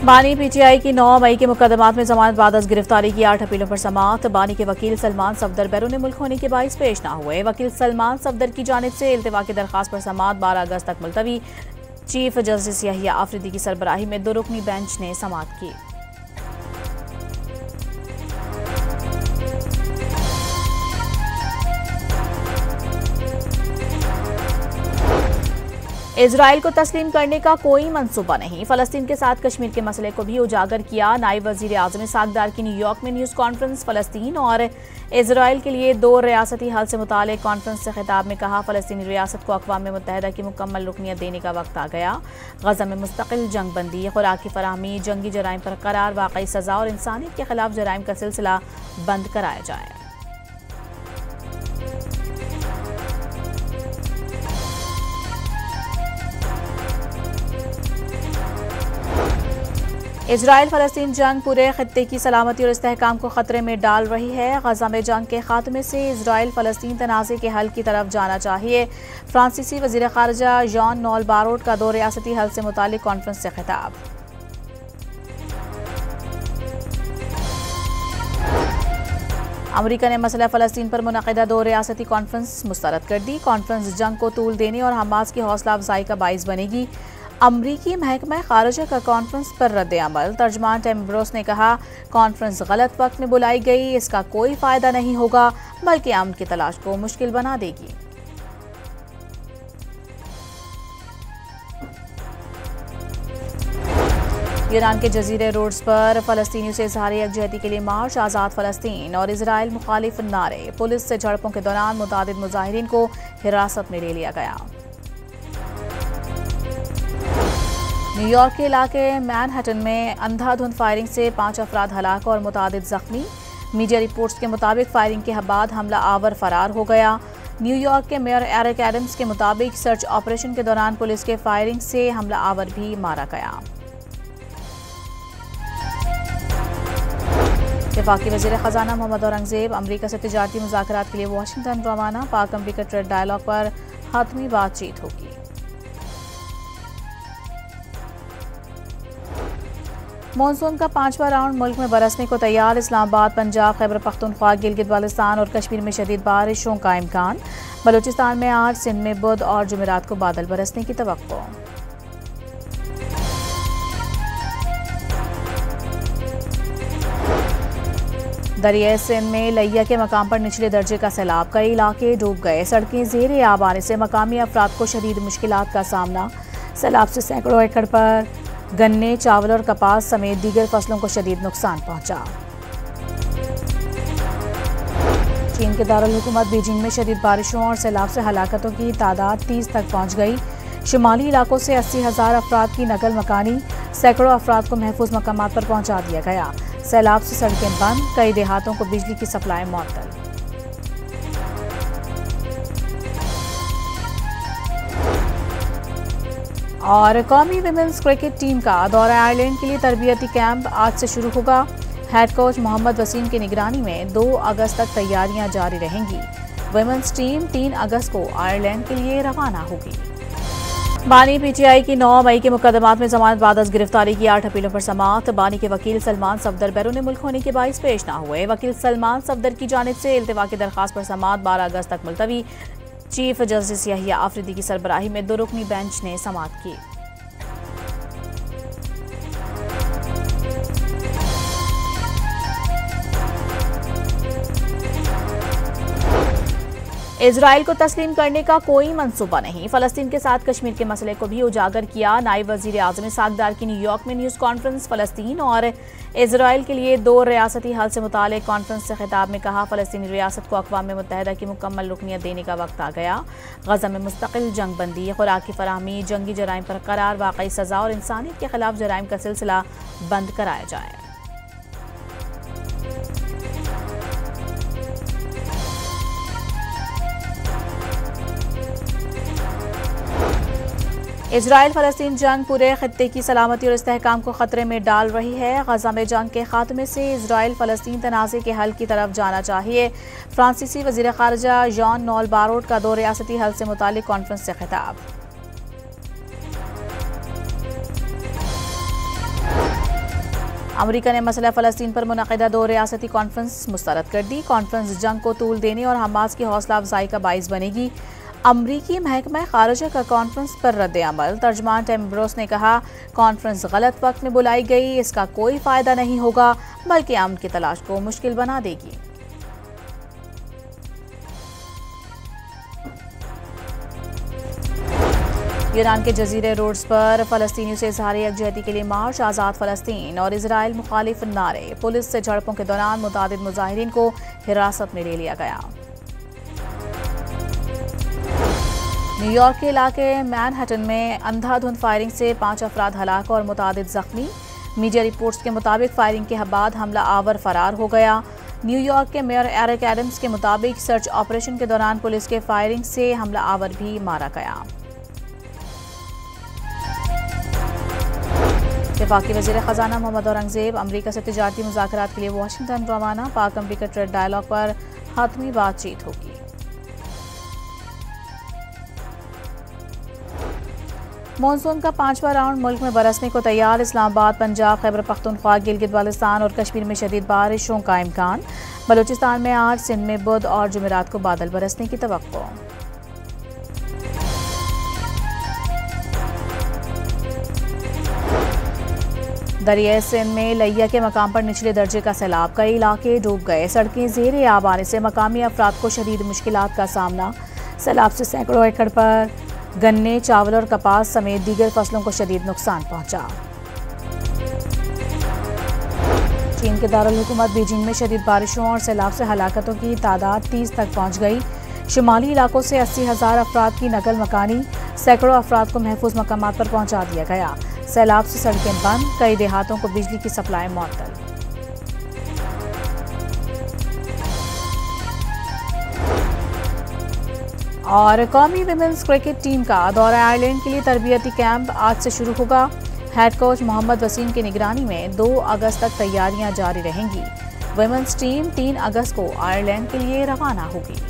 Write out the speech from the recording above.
बानी पीटीआई की 9 मई के मुकदमात में जमानत बाद गिरफ्तारी की 8 अपीलों पर समाअत। बानी के वकील सलमान सफदर बैरून मुल्क होने के बाइस पेश न हुए। वकील सलमान सफदर की जानिब से इल्तिवा की दरखास्त पर समाअत 12 अगस्त तक मुलतवी। चीफ जस्टिस यहिया आफरीदी की सरबराही में 2 रुकनी बेंच ने समाअत की। इजराइल को तस्लीम करने का कोई मंसूबा नहीं। फलस्तीन के साथ कश्मीर के मसले को भी उजागर किया। नायब वजीर आजम सागदार की न्यूयॉर्क में न्यूज कॉन्फ्रेंस। फलस्तीन और इजराइल के लिए 2 रियासती हल से मुतालिक कॉन्फ्रेंस से खिताब में कहा, फलस्तीनी रियासत को अक़वाम मुत्तहिदा की मुकम्मल रुकनियत देने का वक्त आ गया। गजा में मुस्तकिल जंग बंदी, खुराक की फराहमी, जंगी जराइम पर करार, वाकई सजा और इंसानियत के खिलाफ जराइम का सिलसिला बंद कराया जाए। इजराइल फलस्तीन जंग पूरे खित्ते की सलामती और इस्तेहकाम को खतरे में डाल रही है। गजा में जंग के खात्मे से इजराइल फलस्तीन तनाज़े के हल की तरफ जाना चाहिए। फ्रांसीसी वज़ीर ख़ारिजा जॉन नॉल बारोट का 2 रियासती हल से मुतालिक कॉन्फ्रेंस से खिताब। अमरीका ने मसला फ़लस्तीन पर मुनक़िदा 2 रियासती कॉन्फ्रेंस मुस्तरद कर दी। कॉन्फ्रेंस जंग को तूल देने और हमास की हौसला अफजाई का बाइस बनेगी। अमरीकी महकमा ख़ारिजा का कॉन्फ्रेंस पर रद्द अमल। तर्जमान टिम ब्रोस ने कहा, कॉन्फ्रेंस गलत वक्त में बुलाई गई, इसका कोई फ़ायदा नहीं होगा बल्कि अमन की तलाश को मुश्किल बना देगी। ईरान के जजीरे रोड्स पर फ़लस्तीनियों से इज़हार यकजहती के लिए मार्च। आज़ाद फ़लस्तीन और इजराइल मुखालिफ नारे। पुलिस से झड़पों के दौरान मुतादिद मुजाहिरीन को हिरासत में ले लिया गया। न्यूयॉर्क के इलाके मैनहट्टन में अंधाधुंध फायरिंग से 5 अफराद हलाक और मुतादिद जख्मी। मीडिया रिपोर्ट्स के मुताबिक फायरिंग के बाद हमला आवर फरार हो गया। न्यूयॉर्क के मेयर एरिक एडम्स के मुताबिक सर्च ऑपरेशन के दौरान पुलिस के फायरिंग से हमला आवर भी मारा गया। वफाकी वज़ीर ख़जाना मोहम्मद औरंगज़ेब अमरीका से तिजारती मुज़ाकरात के लिए वाशिंगटन रवाना। पाक अमरीका ट्रेड डायलॉग पर हातमी बातचीत होगी। मॉनसून का 5वां राउंड मुल्क में बरसने को तैयार। इस्लामाबाद, पंजाब, खैबर पख्तूनख्वा, गिलगित बाल्टिस्तान और कश्मीर में शदीद बारिशों का इम्कान। बलूचिस्तान में आज, सिंध में बुध और जुमेरात को बादल बरसने की तवक्को। दरियाए सिंध में लैया के मकाम पर निचले दर्जे का सैलाब, कई इलाके डूब गए। सड़कें ज़ेरे आब आने से मकामी अफराद को शदीद मुश्किलात का सामना। सैलाब से सैकड़ों एकड़ पर गन्ने, चावल और कपास समेत दीगर फसलों को शदीद नुकसान पहुंचा। चीन के दारुल हुकूमत बीजिंग में शदीद बारिशों और सैलाब से हलाकतों की तादाद 30 तक पहुंच गई। शुमाली इलाकों से 80,000 अफराद की नकल मकानी, सैकड़ों अफराद को महफूज मकामात पर पहुंचा दिया गया। सैलाब से सड़कें बंद, कई देहातों को बिजली की सप्लाई मुअत्तल। और कौमी विमेंस क्रिकेट टीम का दौरा आयरलैंड के लिए तरबियती कैंप आज से शुरू होगा। हेड कोच मोहम्मद वसीम की निगरानी में 2 अगस्त तक तैयारियां जारी रहेंगी। विमेंस टीम 3 अगस्त को आयरलैंड के लिए रवाना होगी। बानी पीटीआई की 9 मई के मुकदमात में जमानत बाद गिरफ्तारी की 8 अपीलों पर समाअत। बानी के वकील सलमान सफदर बैरून मुल्क होने के बाइस पेश न हुए। वकील सलमान सफदर की जानिब से इल्तिवा की दरखास्त पर समाअत 12 अगस्त तक मुलतवी। चीफ जस्टिस यहिया आफरीदी की सरबराही में 2 रुकनी बेंच ने समाअत की। इजराइल को तस्लीम करने का कोई मंसूबा नहीं। फलस्तीन के साथ कश्मीर के मसले को भी उजागर किया। नायब वजीर आजम सागदार की न्यूयॉर्क में न्यूज कॉन्फ्रेंस। फलस्तीन और इजराइल के लिए 2 रियासती हल से मुतालिक कॉन्फ्रेंस से खिताब में कहा, फलस्तीनी रियासत को अक़वाम मुत्तहिदा की मुकम्मल रुकनियत देने का वक्त आ गया। गजा में मुस्तकिल जंग बंदी, खुराक की फराहमी, जंगी जराइम पर करार, वाकई सजा और इंसानियत के खिलाफ जराइम का सिलसिला बंद कराया जाए। इजराइल फलस्तीन जंग पूरे खित्ते की सलामती और इस्तेहकाम को खतरे में डाल रही है। गजा में जंग के खात्मे से इजराइल फलस्तीन तनाज़े के हल की तरफ जाना चाहिए। फ्रांसीसी वज़ीर ख़ारिजा जॉन नॉल बारोट का 2 रियासती हल से मुतालिक कॉन्फ्रेंस से खिताब। अमेरिका ने मसला फ़लस्तीन पर मुनक़िदा 2 रियासती कॉन्फ्रेंस मुस्तरद कर दी। कॉन्फ्रेंस जंग को तूल देने और हमास की हौसला अफजाई का बाइस बनेगी। अमरीकी महकमा खारिजा का कॉन्फ्रेंस पर रद्द अमल। तर्जमान टिम एम्ब्रोस ने कहा, कॉन्फ्रेंस गलत वक्त में बुलाई गई, इसका कोई फ़ायदा नहीं होगा बल्कि अमन की तलाश को मुश्किल बना देगी। ईरान के जजीरे रोड्स पर फ़लस्तीनियों से इज़हार यकजहती के लिए मार्च, आज़ाद फ़लस्तीन और इजराइल मुखालिफ नारे। पुलिस से झड़पों के दौरान मुतादिद मुजाहिरीन को हिरासत में ले लिया गया। न्यूयॉर्क के इलाके मैनहट्टन में अंधाधुंध फायरिंग से 5 अफराद हलाक और मुतादिद जख्मी। मीडिया रिपोर्ट्स के मुताबिक फायरिंग के बाद हमला आवर फरार हो गया। न्यूयॉर्क के मेयर एरिक एडम्स के मुताबिक सर्च ऑपरेशन के दौरान पुलिस के फायरिंग से हमला आवर भी मारा गया। वफाकी वज़ीर ख़जाना मोहम्मद औरंगज़ेब अमरीका से तिजारती मुज़ाकरात के लिए वाशिंगटन रवाना। पाक अमरीका ट्रेड डायलॉग पर हातमी बातचीत होगी। मॉनसून का 5वां राउंड मुल्क में बरसने को तैयार। इस्लामाबाद, पंजाब, खैबर पख्तूनख्वा, गिलगित बाल्टिस्तान और कश्मीर में शदीद बारिशों का इम्कान। बलूचिस्तान में आज, सिंध में बुध और जुमेरात को बादल बरसने की तवक्को। दरिया सिंध में लैया के मकाम पर निचले दर्जे का सैलाब, कई इलाके डूब गए। सड़कें ज़ेरे आब आने से मकामी अफराद को शदीद मुश्किलात का सामना। सैलाब से सैकड़ों एकड़ पर गन्ने, चावल और कपास समेत दीगर फसलों को शदीद नुकसान पहुंचा। चीन के दारुल हुकूमत बीजिंग में शदीद बारिशों और सैलाब से हलाकतों की तादाद 30 तक पहुंच गई। शुमाली इलाकों से 80,000 अफराद की नकल मकानी, सैकड़ों अफराद को महफूज मकामात पर पहुंचा दिया गया। सैलाब से सड़कें बंद, कई देहातों को बिजली की सप्लाई मुअत्तल। और कौमी विमेंस क्रिकेट टीम का दौरा आयरलैंड के लिए तरबियती कैंप आज से शुरू होगा। हेड कोच मोहम्मद वसीम की निगरानी में 2 अगस्त तक तैयारियां जारी रहेंगी। विमेंस टीम 3 अगस्त को आयरलैंड के लिए रवाना होगी।